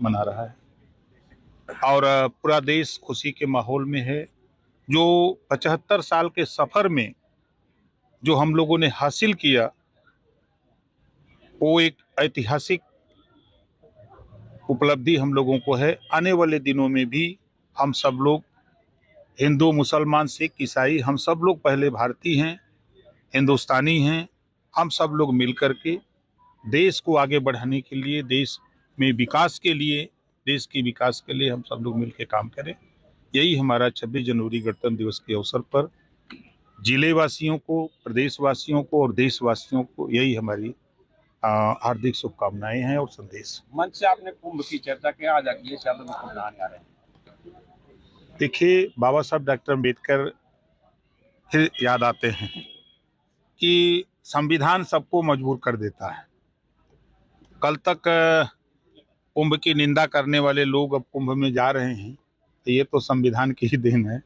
मना रहा है और पूरा देश खुशी के माहौल में है। जो 75 साल के सफर में जो हम लोगों ने हासिल किया वो एक ऐतिहासिक उपलब्धि हम लोगों को है। आने वाले दिनों में भी हम सब लोग हिंदू, मुसलमान, सिख, ईसाई, हम सब लोग पहले भारतीय हैं, हिंदुस्तानी हैं। हम सब लोग मिल कर के देश को आगे बढ़ाने के लिए, देश में विकास के लिए, देश की विकास के लिए हम सब लोग मिल के काम करें। यही हमारा 26 जनवरी गणतंत्र दिवस के अवसर पर जिले वासियों को, प्रदेशवासियों को और देशवासियों को यही हमारी हार्दिक शुभकामनाएं हैं और संदेश। मंच से आपने कुंभ की चर्चा की, आज अखिलेश यादव कुंभ नहाने आ रहे हैं। देखिए, बाबा साहब डॉक्टर अम्बेडकर फिर याद आते हैं कि संविधान सबको मजबूर कर देता है। कल तक कुंभ की निंदा करने वाले लोग अब कुंभ में जा रहे हैं, तो ये तो संविधान की ही देन है।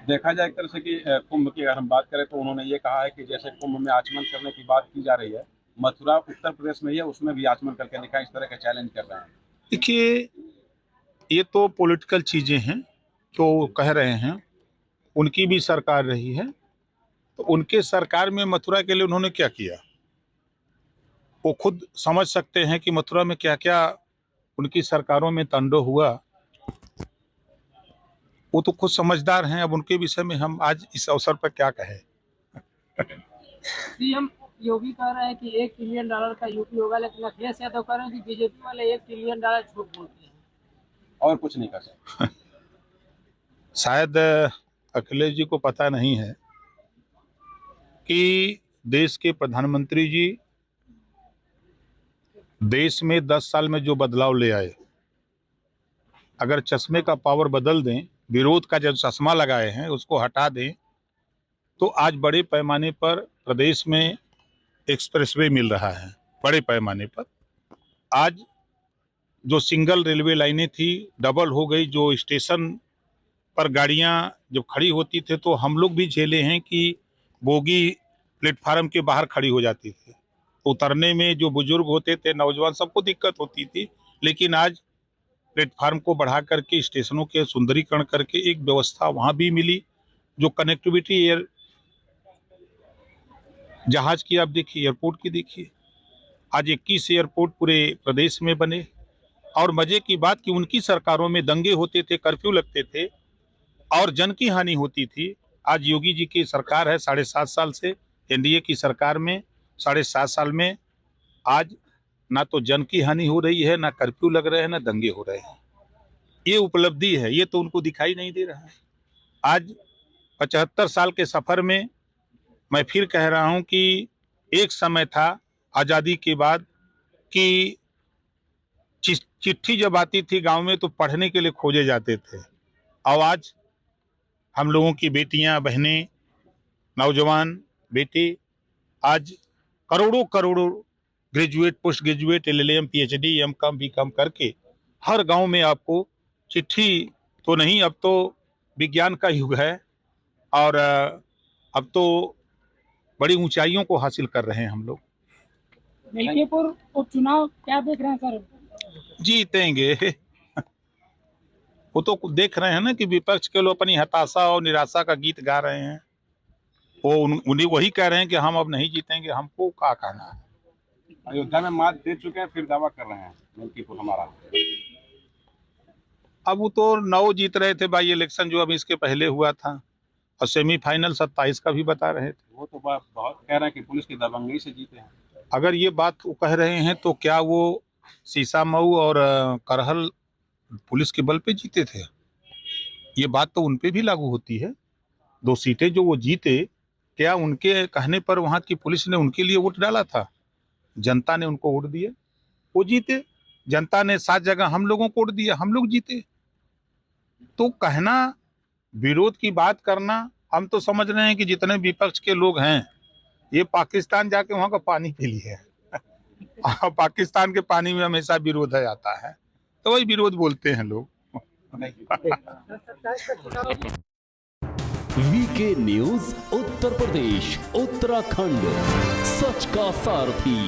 देखा जाए एक तरह से कि कुंभ की अगर हम बात करें तो उन्होंने ये कहा है कि जैसे कुंभ में आचमन करने की बात की जा रही है, मथुरा उत्तर प्रदेश में ही है, उसमें भी आचमन करके दिखाएं, इस तरह का चैलेंज कर रहे हैं। देखिए, ये तो पॉलिटिकल चीजें हैं जो कह रहे हैं। उनकी भी सरकार रही है, तो उनके सरकार में मथुरा के लिए उन्होंने क्या किया वो खुद समझ सकते हैं कि मथुरा में क्या क्या उनकी सरकारों में तांडव हुआ। वो तो खुद समझदार हैं। अब उनके विषय में हम आज इस अवसर पर क्या कहें। सीएम योगी कह रहे हैं कि $1 ट्रिलियन का यूपी होगा, लेकिन अखिलेश यादव कह रहे हैं कि बीजेपी वाले $1 ट्रिलियन झूठ बोलते हैं और कुछ नहीं कर सकते। शायद अखिलेश जी को पता नहीं है कि देश के प्रधानमंत्री जी देश में 10 साल में जो बदलाव ले आए, अगर चश्मे का पावर बदल दें, विरोध का जो चश्मा लगाए हैं उसको हटा दें, तो आज बड़े पैमाने पर प्रदेश में एक्सप्रेसवे मिल रहा है। बड़े पैमाने पर आज जो सिंगल रेलवे लाइनें थी डबल हो गई। जो स्टेशन पर गाड़ियां जब खड़ी होती थे तो हम लोग भी झेले हैं कि बोगी प्लेटफार्म के बाहर खड़ी हो जाती थी, उतरने में जो बुजुर्ग होते थे, नौजवान, सबको दिक्कत होती थी। लेकिन आज प्लेटफार्म को बढ़ा करके, स्टेशनों के सुंदरीकरण करके एक व्यवस्था वहां भी मिली। जो कनेक्टिविटी एयर जहाज की आप देखिए, एयरपोर्ट की देखिए, आज 21 एयरपोर्ट पूरे प्रदेश में बने। और मजे की बात कि उनकी सरकारों में दंगे होते थे, कर्फ्यू लगते थे और जन की हानि होती थी। आज योगी जी की सरकार है 7.5 साल से, एनडीए की सरकार में 7.5 साल में आज ना तो जन की हानि हो रही है, ना कर्फ्यू लग रहे हैं, ना दंगे हो रहे हैं। ये उपलब्धि है, ये तो उनको दिखाई नहीं दे रहा है। आज 75 साल के सफर में मैं फिर कह रहा हूं कि एक समय था आजादी के बाद कि चिट्ठी जब आती थी गांव में तो पढ़ने के लिए खोजे जाते थे। और आज हम लोगों की बेटियां, बहनें, नौजवान बेटे आज करोड़ों करोड़ों graduate, post graduate, LLM, PhD, M.Com, B.Com करके हर गांव में आपको चिट्ठी तो नहीं, अब तो विज्ञान का युग है और अब तो बड़ी ऊंचाइयों को हासिल कर रहे हैं हम लोग। मिल्कीपुर उपचुनाव क्या देख रहे हैं सर? जीतेंगे। वो तो देख रहे हैं ना कि विपक्ष के लोग अपनी हताशा और निराशा का गीत गा रहे हैं। वो उन्हीं वही कह रहे हैं कि हम अब नहीं जीतेंगे, हमको क्या कहना है। अयोध्या में मात दे चुके हैं, फिर दावा कर रहे हैं मिल्कीपुर हमारा। अब वो तो 9 जीत रहे थे बाई इलेक्शन जो अब इसके पहले हुआ था, और सेमीफाइनल 27 का भी बता रहे थे। वो तो बहुत कह रहे हैं कि पुलिस की दबंगई से जीते हैं। अगर ये बात वो कह रहे हैं तो क्या वो सीसामऊ और करहल पुलिस के बल पे जीते थे? ये बात तो उन पे भी लागू होती है। 2 सीटें जो वो जीते, क्या उनके कहने पर वहां की पुलिस ने उनके लिए वोट डाला था? जनता ने उनको वोट दिए, वो जीते। जनता ने 7 जगह हम लोगों को वोट दिया, हम लोग जीते। तो कहना, विरोध की बात करना, हम तो समझ रहे हैं कि जितने विपक्ष के लोग हैं ये पाकिस्तान जाके वहां का पानी पी लिए है। पाकिस्तान के पानी में हमेशा विरोध आता है, तो वही विरोध बोलते हैं लोग। वीके न्यूज उत्तर प्रदेश, उत्तराखंड, सच का सारथी।